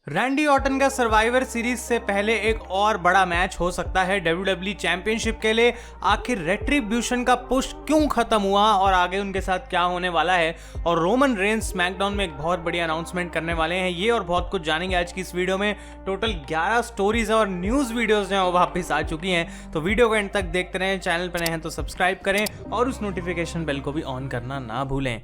Randy Orton का survivor series से पहले एक और बड़ा मैच हो सकता है WWE चैंपियनशिप के लिए। आखिर रेट्रिब्यूशन का पुश क्यों खत्म हुआ और आगे उनके साथ क्या होने वाला है, और रोमन रेंस स्मैकडाउन में एक बहुत बड़ी अनाउंसमेंट करने वाले हैं, ये और बहुत कुछ जानेंगे आज की इस वीडियो में। टोटल 11 स्टोरीज और न्यूज वीडियोज हैं वो वापस आ चुकी हैं, तो वीडियो को एंड तक देखते रहें। चैनल पर नए हैं तो सब्सक्राइब करें और उस नोटिफिकेशन बेल को भी ऑन करना ना भूलें।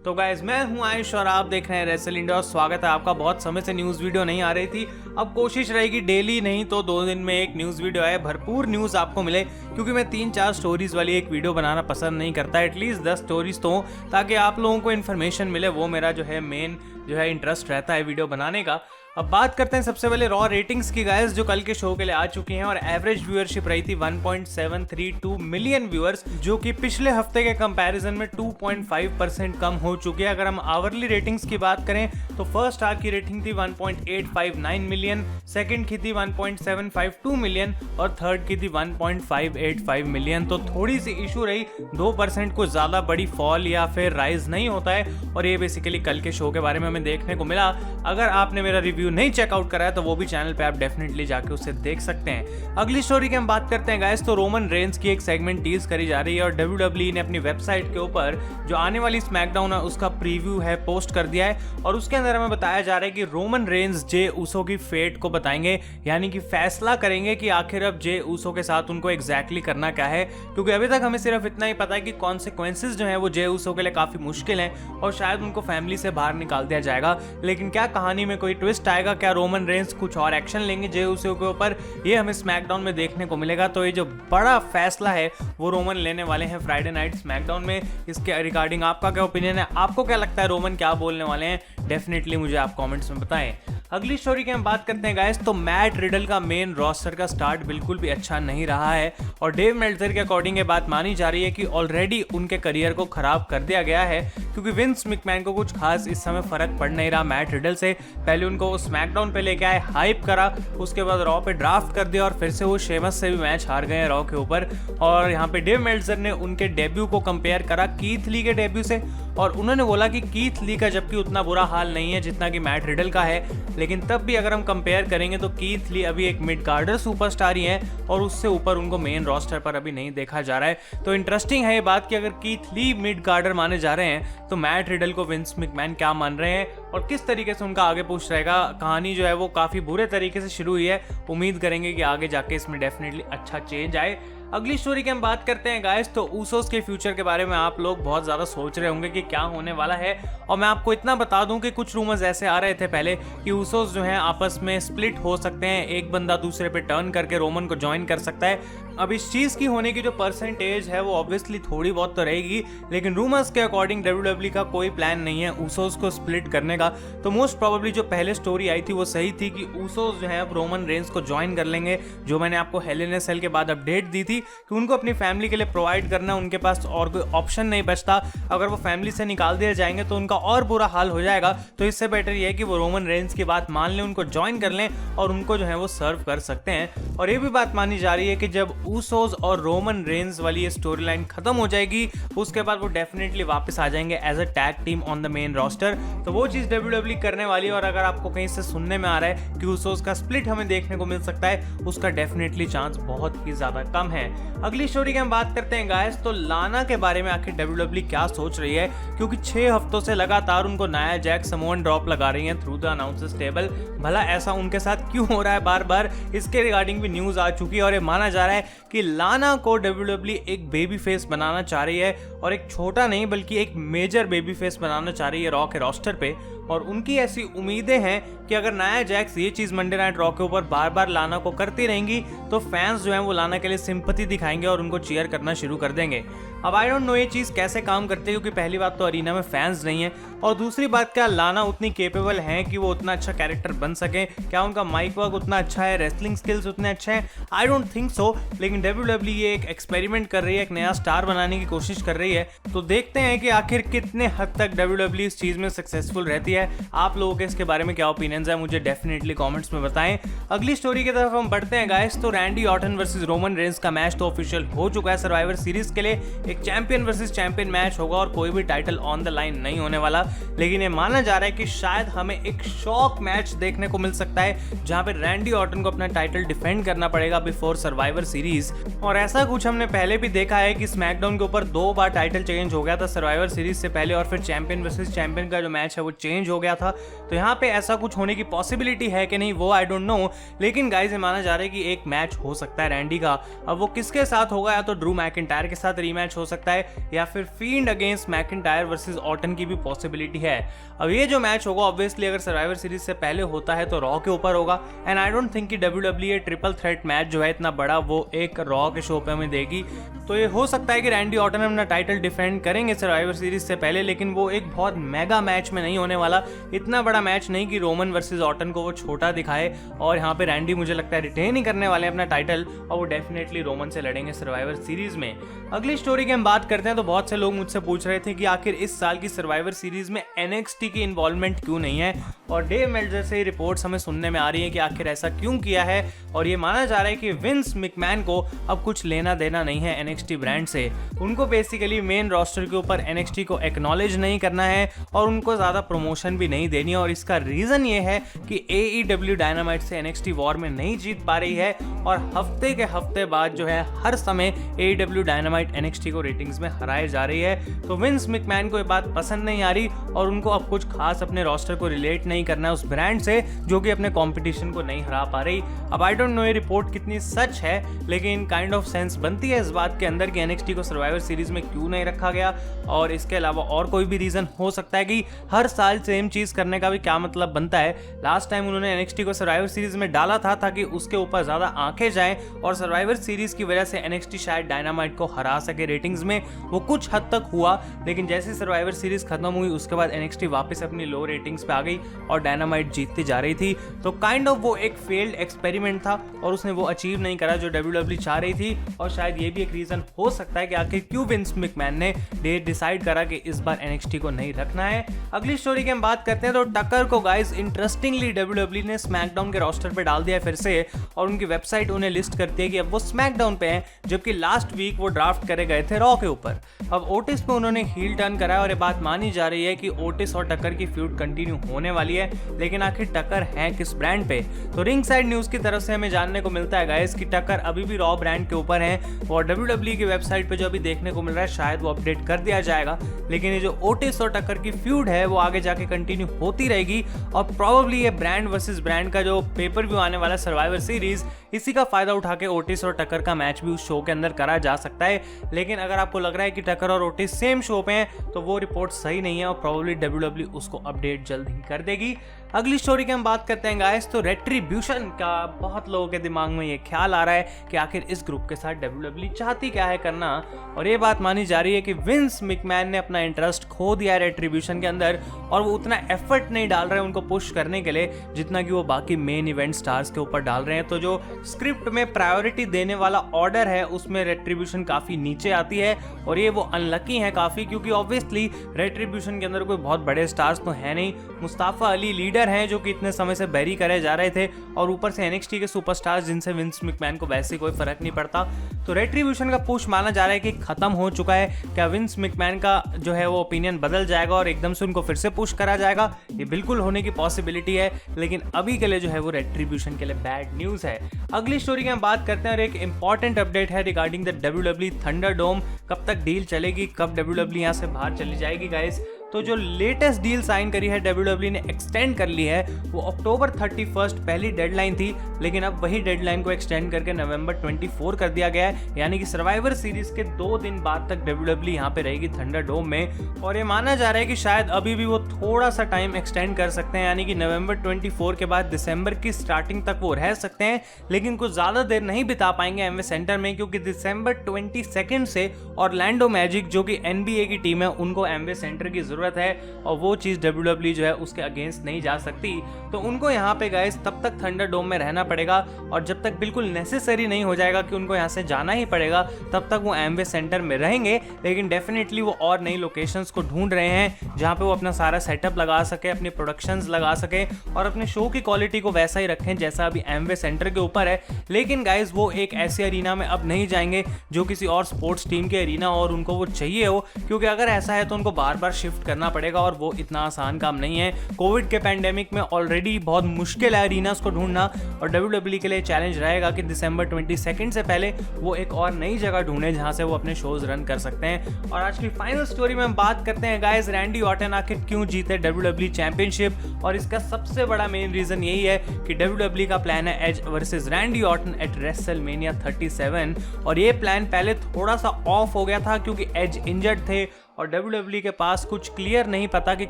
तो गाइज, मैं हूं आयुष और आप देख रहे हैं रेसल इंडिया और स्वागत है आपका। बहुत समय से न्यूज़ वीडियो नहीं आ रही थी, अब कोशिश रहेगी डेली नहीं तो 2 दिन में एक न्यूज़ वीडियो आए, भरपूर न्यूज़ आपको मिले, क्योंकि मैं 3-4 स्टोरीज वाली एक वीडियो बनाना पसंद नहीं करता। एटलीस्ट 10 स्टोरीज तो हो, ताकि आप लोगों को इन्फॉर्मेशन मिले। वो मेरा मेन इंटरेस्ट रहता है वीडियो बनाने का। अब बात करते हैं सबसे पहले रॉ रेटिंग्स की गाइस, जो कल के शो के लिए आ चुकी हैं, और एवरेज व्यूअरशिप रही थी 1.732 मिलियन व्यूअर्स, जो कि पिछले हफ्ते के कंपैरिजन में 2.5% कम हो चुकी है। अगर हम आवरली रेटिंग्स की बात करें तो फर्स्ट हाफ की रेटिंग थी 1.859 मिलियन, सेकंड की थी 1.752 मिलियन और थर्ड की थी 1.585 मिलियन। तो थोड़ी सी इशू रही, 2% को ज़्यादा बड़ी फॉल या फिर राइज नहीं होता है, और ये बेसिकली कल के शो के बारे में हमें देखने को मिला। अगर आपने मेरा रिव्यू नहीं चेकआउट करा है तो वो भी चैनल पे आप डेफिनेटली जाके उसे देख सकते हैं। अगली स्टोरी की हम बात करते हैं गाइस, तो रोमन रेंस की एक सेगमेंट टीज करी जा रही है, और WWE ने अपनी वेबसाइट के ऊपर जो आने वाली स्मैकडाउन है उसका प्रीव्यू है पोस्ट कर दिया है, और उसके अंदर हमें बताया जा रहा है कि रोमन रेंस जे ऊसो की फेट को बताएंगे, यानी कि फैसला करेंगे कि आखिर अब जे ऊसो के साथ उनको एग्जैक्टली करना क्या है। क्योंकि अभी तक हमें सिर्फ इतना ही पता है कि कॉन्सिक्वेंसेज जो है वो जे ऊसो के लिए काफी मुश्किल हैं, और शायद उनको फैमिली से बाहर निकाल दिया जाएगा। लेकिन क्या कहानी में कोई ट्विस्ट आएगा, क्या रोमन रेंस कुछ और एक्शन लेंगे जे ऊसो के ऊपर, ये हमें स्मैकडाउन में देखने को मिलेगा। तो ये जो बड़ा फैसला है वो रोमन लेने वाले हैं फ्राइडे नाइट स्मैकडाउन में। इसके रिगार्डिंग आपका क्या ओपिनियन है, आपको क्या लगता है रोमन क्या बोलने वाले हैं, डेफिनेटली मुझे आप कमेंट्स में बताएं। अगली स्टोरी की हम बात करते हैं गाइस, तो मैट रिडल का मेन रोस्टर का स्टार्ट बिल्कुल भी अच्छा नहीं रहा है, और डेव मेल्टजर के अकॉर्डिंग ये बात मानी जा रही है कि ऑलरेडी उनके करियर को खराब कर दिया गया है, क्योंकि विंस मैकमैन को कुछ खास इस समय फर्क पड़ नहीं रहा मैट रिडल से। पहले उनको स्मैकडाउन पे लेके आए, हाइप करा, उसके बाद रॉ पे ड्राफ्ट कर दिया, और फिर से वो शेमस से भी मैच हार गए रॉ के ऊपर। और यहाँ पे डेव मेल्टजर ने उनके डेब्यू को कंपेयर करा कीथ ली के डेब्यू से, और उन्होंने बोला कि कीथ ली का जबकि उतना बुरा हाल नहीं है जितना कि मैट रिडल का है, लेकिन तब भी अगर हम कंपेयर करेंगे तो कीथ ली अभी एक मिड कार्डर सुपरस्टार ही है, और उससे ऊपर उनको मेन रोस्टर पर अभी नहीं देखा जा रहा है। तो इंटरेस्टिंग है ये बात कि अगर कीथ ली मिड कार्डर माने जा रहे हैं तो मैट रिडल को विंस मैकमैन क्या मान रहे हैं और किस तरीके से उनका आगे पुश रहेगा। कहानी जो है वो काफी बुरे तरीके से शुरू हुई है, उम्मीद करेंगे कि आगे जाके इसमें डेफिनेटली अच्छा चेंज आए। अगली स्टोरी की हम बात करते हैं गाइस, तो ऊसोस के फ्यूचर के बारे में आप लोग बहुत ज़्यादा सोच रहे होंगे कि क्या होने वाला है, और मैं आपको इतना बता दूं कि कुछ रूमर्स ऐसे आ रहे थे पहले कि ऊसोस जो हैं आपस में स्प्लिट हो सकते हैं, एक बंदा दूसरे पे टर्न करके रोमन को ज्वाइन कर सकता है। अब इस चीज़ की होने की जो परसेंटेज है वो ऑब्वियसली थोड़ी बहुत तो रहेगी, लेकिन रूमर्स के अकॉर्डिंग WWE का कोई प्लान नहीं है ऊसोस को स्प्लिट करने का। तो मोस्ट प्रोबेबली जो पहले स्टोरी आई थी वो सही थी कि ऊसोस जो है अब रोमन रेंस को ज्वाइन कर लेंगे, जो मैंने आपको हेल इन अ सेल के बाद अपडेट दी थी कि उनको अपनी फैमिली के लिए प्रोवाइड करना, उनके पास और कोई ऑप्शन नहीं बचता। अगर वो फैमिली से निकाल दिए जाएंगे तो उनका और बुरा हाल हो जाएगा, तो इससे बेटर ये है कि वो रोमन रेंस की बात मान लें, उनको ज्वाइन कर लें और उनको जो है वो सर्व कर सकते हैं। और ये भी बात मानी जा रही है कि जब ऊसोस और रोमन रेंस वाली ये स्टोरी लाइन खत्म हो जाएगी, उसके बाद वो डेफिनेटली वापस आ जाएंगे as a tag team on the main roster. तो वो चीज़ WWE करने वाली है, और अगर आपको कहीं से सुनने में आ रहा है कि ऊसोस का स्प्लिट हमें देखने को मिल सकता है, उसका डेफिनेटली चांस बहुत ही ज़्यादा कम है। अगली स्टोरी की हम बात करते हैं गाइस, तो लाना के बारे में आखिर WWE क्या सोच रही है, क्योंकि 6 हफ्तों से लगातार उनको नाया जैक समोन ड्रॉप लगा रही हैं थ्रू द अनाउंसर्स टेबल। भला ऐसा उनके साथ क्यों हो रहा है बार बार, इसके रिगार्डिंग भी न्यूज़ आ चुकी है, और ये माना जा रहा है कि लाना को WWE एक बेबी फेस बनाना चाह रही है, और एक छोटा नहीं बल्कि एक मेजर बेबी फेस बनाना चाह रही है रॉ के रोस्टर पे। और उनकी ऐसी उम्मीदें हैं कि अगर नाया जैक्स ये चीज़ मंडे नाइट रॉ के ऊपर बार बार लाना को करती रहेंगी तो फैंस जो हैं वो लाना के लिए सिंपैथी दिखाएंगे और उनको चीयर करना शुरू कर देंगे। अब आई डोंट नो ये चीज़ कैसे काम करती है, क्योंकि पहली बात तो अरीना में फैंस नहीं है, और दूसरी बात क्या लाना उतनी केपेबल हैं कि वो उतना अच्छा कैरेक्टर बन सकें, क्या उनका माइक वर्क उतना अच्छा है, रेसलिंग स्किल्स उतने अच्छे हैं, आई डोंट थिंक सो। लेकिन WWE ये एक एक्सपेरिमेंट कर रही है, एक नया स्टार बनाने की कोशिश कर रही है, तो देखते हैं कि आखिर कितने हद तक WWE इस चीज़ में सक्सेसफुल रहती सकती है। आप लोगों के इसके बारे में क्या ओपिनियंस है मुझे डेफिनेटली कमेंट्स में बताएं। अगली स्टोरी की तरफ हम बढ़ते हैं गाइस। तो Randy Orton versus Roman Reigns का मैच तो ऑफिशियल हो चुका है। सर्वाइवर सीरीज के लिए एक चैंपियन वर्सेस चैंपियन मैच होगा और कोई भी टाइटल ऑन द लाइन नहीं होने वाला, लेकिन ये माना जा रहा है कि शायद हमें एक शॉक मैच देखने को मिल सकता है जहां पे रैंडी ऑर्टन को अपना टाइटल डिफेंड करना पड़ेगा बिफोर सर्वाइवर सीरीज। और ऐसा कुछ हमने पहले भी देखा है कि स्मैकडाउन के ऊपर 2 बार टाइटल चेंज हो गया था सर्वाइवर सीरीज से पहले, और फिर चैंपियन वर्सेस चैंपियन का जो मैच है वो चेंज हो गया था। तो यहाँ पे ऐसा कुछ होने की पॉसिबिलिटी है कि नहीं वो आई डोंट नो, लेकिन गाइस ये माना जा रहा है कि एक मैच हो सकता है रैंडी का। अब वो किसके साथ होगा, या तो ड्रू मैकिंटायर के साथ रीमैच हो सकता है या फिर field against McIntyre versus Orton की भी पॉसिबिलिटी है। अब ये जो मैच होगा ऑब्वियसली अगर सर्वाइवर सीरीज से पहले होता है तो रॉ के ऊपर होगा, एंड आई डोंट थिंक कि WWE ट्रिपल थ्रेट मैच जो है इतना बड़ा वो एक रॉ के शो पे हमें देगी। तो ये हो सकता है कि रैंडी ऑर्टन अपना टाइटल डिफेंड करेंगे सर्वाइवर सीरीज से पहले, लेकिन वो एक बहुत मेगा मैच में नहीं होने वाला, इतना बड़ा मैच नहीं कि रोमन वर्सेस ऑर्टन को वो छोटा दिखाए। और यहाँ पे रैंडी मुझे लगता है रिटेन ही करने वाले हैं अपना टाइटल, और वो डेफिनेटली रोमन से लड़ेंगे सर्वाइवर सीरीज में। अगली स्टोरी की हम बात करते हैं तो बहुत से लोग मुझसे पूछ रहे थे कि आखिर इस साल की सर्वाइवर सीरीज में NXT की इन्वॉल्वमेंट क्यों नहीं है, और डेव मेल्जर से रिपोर्ट्स हमें सुनने में आ रही है कि आखिर ऐसा क्यों किया है। और ये माना जा रहा है कि विंस मैकमैन को अब कुछ लेना देना नहीं है NXT ब्रांड से, उनको बेसिकली मेन रोस्टर के ऊपर NXT को एक्नॉलेज नहीं करना है और उनको ज़्यादा प्रमोशन भी नहीं देनी है। और इसका रीज़न ये है कि AEW डायनामाइट से NXT वॉर में नहीं जीत पा रही है, और हफ्ते के हफ्ते बाद जो है हर समय AEW डायनामाइट NXT को रेटिंग्स में हराए जा रही है। तो विंस मैकमैन को ये बात पसंद नहीं आ रही और उनको अब कुछ खास अपने रोस्टर को रिलेट नहीं करना है उस ब्रांड से जो कि अपने कंपटीशन को नहीं हरा पा रही। अब आई डोंट नो ये रिपोर्ट कितनी सच है, लेकिन काइंड ऑफ सेंस बनती है इस बात के अंदर कि NXT को सर्वाइवर सीरीज में क्यों नहीं रखा गया। और इसके अलावा और कोई भी रीजन हो सकता है कि हर साल सेम चीज करने का भी क्या मतलब बनता है। लास्ट टाइम उन्होंने NXT को सर्वाइवर सीरीज में डाला था ताकि उसके ऊपर ज्यादा आंखें जाएं, और सर्वाइवर सीरीज की वजह से NXT शायद डायनामाइट को हरा सके रेटिंग्स में। वो कुछ हद तक हुआ, लेकिन जैसे सर्वाइवर सीरीज खत्म हुई उसके बाद NXT वापस अपनी लो रेटिंग्स पे आ गई और डायनामाइट जीतती जा रही थी। तो काइंड ऑफ वो एक फेल्ड एक्सपेरिमेंट था और उसने वो अचीव नहीं करा जो WWE चाह रही थी। और शायद ये भी एक रीजन हो सकता है कि आखिर क्यों विंस मैकमैन ने डिसाइड करा कि इस बार NXT को नहीं रखना है। अगली स्टोरी की हम बात करते हैं तो टकर को गाइस इंटरेस्टिंगली WWE ने स्मैकडाउन के रोस्टर पे डाल दिया फिर से, और उनकी वेबसाइट उन्हें लिस्ट करती है कि अब वो स्मैकडाउन पे हैं, जबकि लास्ट वीक वो ड्राफ्ट करे गए थे रॉ के ऊपर। अब ओटिस पे उन्होंने हील टर्न करा और ये बात मानी जा रही है कि ओटिस और टकर की फ्यूड कंटिन्यू होने वाली है, लेकिन आखिर टकर है किस ब्रांड पे। तो रिंग साइड न्यूज की तरफ से हमें जानने को मिलता है गाइस कि टकर अभी भी रॉ ब्रांड के ऊपर है, और WWE की वेबसाइट पे जो अभी देखने को मिल रहा है शायद वो अपडेट कर दिया जाएगा, लेकिन ये जो ओटिस और टकर की फ्यूड है वो आगे जाके कंटिन्यू होती रहेगी। और प्रोबेबली ये ब्रांड वर्सेस ब्रांड का जो पेपर व्यू आने वाला सर्वाइवर सीरीज, इसी का फायदा उठा के ओटिस और टकर का मैच भी उस शो के अंदर करा जा सकता है। लेकिन अगर आपको लग रहा है कि टकर और ओटिस सेम शो पे हैं तो वो रिपोर्ट सही नहीं है, और प्रोबेबली WWE उसको अपडेट जल्द ही कर देगी। अगली स्टोरी की हम बात करते हैं गाइस तो रेट्रीब्यूशन का बहुत लोगों के दिमाग में ये ख्याल आ रहा है कि आखिर इस ग्रुप के साथ WWE चाहती क्या है करना, और ये बात मानी जा रही है कि विंस मैकमैन ने अपना इंटरेस्ट खो दिया है रेट्रीब्यूशन के अंदर, और वो उतना एफर्ट नहीं डाल रहे हैं उनको पुश करने के लिए जितना कि वो बाकी मेन इवेंट स्टार्स के ऊपर डाल रहे हैं। तो जो स्क्रिप्ट में प्रायोरिटी देने वाला ऑर्डर है उसमें रेट्रीब्यूशन काफी नीचे आती है, और ये वो अनलकी है काफी, क्योंकि ऑब्वियसली रेट्रीब्यूशन के अंदर कोई बहुत बड़े स्टार्स तो है नहीं। मुस्ताफा अली लीडर हैं जो कि इतने समय से बैरी करे जा रहे थे, और ऊपर से NXT के सुपरस्टार्स जिनसे विंस मैकमैन को वैसे कोई फर्क नहीं पड़ता। तो रेट्रीब्यूशन का पुश माना जा रहा है कि खत्म हो चुका है। क्या विंस मैकमैन का जो है वो ओपिनियन बदल जाएगा और एकदम से उनको फिर से पुश करा जाएगा? ये बिल्कुल होने की पॉसिबिलिटी है, लेकिन अभी के लिए जो है वो रेट्रीब्यूशन के लिए बैड न्यूज है। अगली स्टोरी की हम बात करते हैं और एक इंपॉर्टेंट अपडेट है रिगार्डिंग द WWE थंडरडोम। कब तक डील चलेगी, कब WWE यहाँ से बाहर चली जाएगी गाइस? तो जो लेटेस्ट डील साइन करी है WWE ने एक्सटेंड कर ली है, वो अक्टूबर 31 पहली डेडलाइन थी, लेकिन अब वही डेडलाइन को एक्सटेंड करके नवंबर 24 कर दिया गया है, यानी कि सर्वाइवर सीरीज के 2 दिन बाद तक WWE यहाँ पे रहेगी थंडरडोम में। और ये माना जा रहा है कि शायद अभी भी वो थोड़ा सा टाइम एक्सटेंड कर सकते हैं, यानी कि नवंबर 24 के बाद दिसंबर की स्टार्टिंग तक वो रह सकते हैं, लेकिन कुछ ज़्यादा देर नहीं बिता पाएंगे एमवे सेंटर में, क्योंकि दिसंबर 22 से ऑरलैंडो मैजिक जो कि NBA की टीम है उनको एमवे सेंटर की जरूरत ज़रूरत है और वो चीज़ WWE जो है उसके अगेंस्ट नहीं जा सकती। तो उनको यहाँ पे गाइस तब तक थंडरडोम में रहना पड़ेगा और जब तक बिल्कुल नेसेसरी नहीं हो जाएगा कि उनको यहाँ से जाना ही पड़ेगा तब तक वो एमवे सेंटर में रहेंगे। लेकिन डेफिनेटली वो और नई लोकेशंस को ढूंढ रहे हैं जहाँ पे वो अपना सारा सेटअप लगा सके, अपनी प्रोडक्शंस लगा सके और अपने शो की क्वालिटी को वैसा ही रखें जैसा अभी एमवे सेंटर के ऊपर है। लेकिन गाइस वो एक ऐसे एरिना में अब नहीं जाएंगे जो किसी और स्पोर्ट्स टीम के एरिना और उनको वो चाहिए हो, क्योंकि अगर ऐसा है तो उनको बार बार शिफ्ट करना पड़ेगा और वो इतना आसान काम नहीं है। कोविड के पैंडेमिक में ऑलरेडी बहुत मुश्किल है एरिनास को ढूंढना और WWE के लिए चैलेंज रहेगा कि दिसंबर 22 से पहले वो एक और नई जगह ढूंढे जहां से वो अपने शोज रन कर सकते हैं। और आज की फाइनल स्टोरी में हम बात करते हैं गाइस रैंडी ऑर्टन आखिर क्यों जीते WWE चैंपियनशिप, और इसका सबसे बड़ा मेन रीजन यही है कि WWE का प्लान है Edge versus Randy Orton at WrestleMania 37 और ये प्लान पहले थोड़ा सा ऑफ हो गया था क्योंकि एज इंजर्ड थे और WWE के पास कुछ क्लियर नहीं पता कि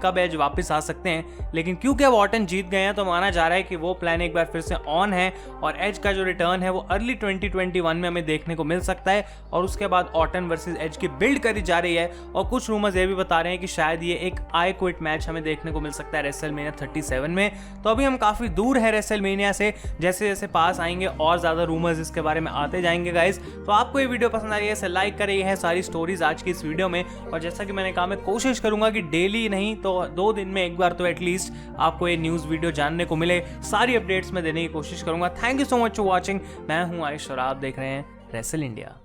कब एज वापस आ सकते हैं। लेकिन क्योंकि अब ऑर्टन जीत गए हैं तो माना जा रहा है कि वो प्लान एक बार फिर से ऑन है और एज का जो रिटर्न है वो अर्ली 2021 में हमें देखने को मिल सकता है और उसके बाद ऑर्टन वर्सेस एज की बिल्ड करी जा रही है। और कुछ रूमर्स ये भी बता रहे हैं कि शायद ये एक आई क्विट मैच हमें देखने को मिल सकता है रेसलमेनिया 37 में। तो अभी हम काफ़ी दूर है रेसलमेनिया से, जैसे जैसे पास आएंगे और ज़्यादा रूमर्स इसके बारे में आते जाएंगे गाइस। तो आपको ये वीडियो पसंद आ रही है इसे लाइक कर रही है सारी स्टोरीज आज की इस वीडियो में, और जैसा कि मैंने कहा मैं कोशिश करूंगा कि डेली नहीं तो 2 दिन में एक बार तो एटलीस्ट आपको ये न्यूज़ वीडियो जानने को मिले, सारी अपडेट्स में देने की कोशिश करूंगा। Thank you so much for watching. मैं हूं आयुष और आप देख रहे हैं रेसल इंडिया।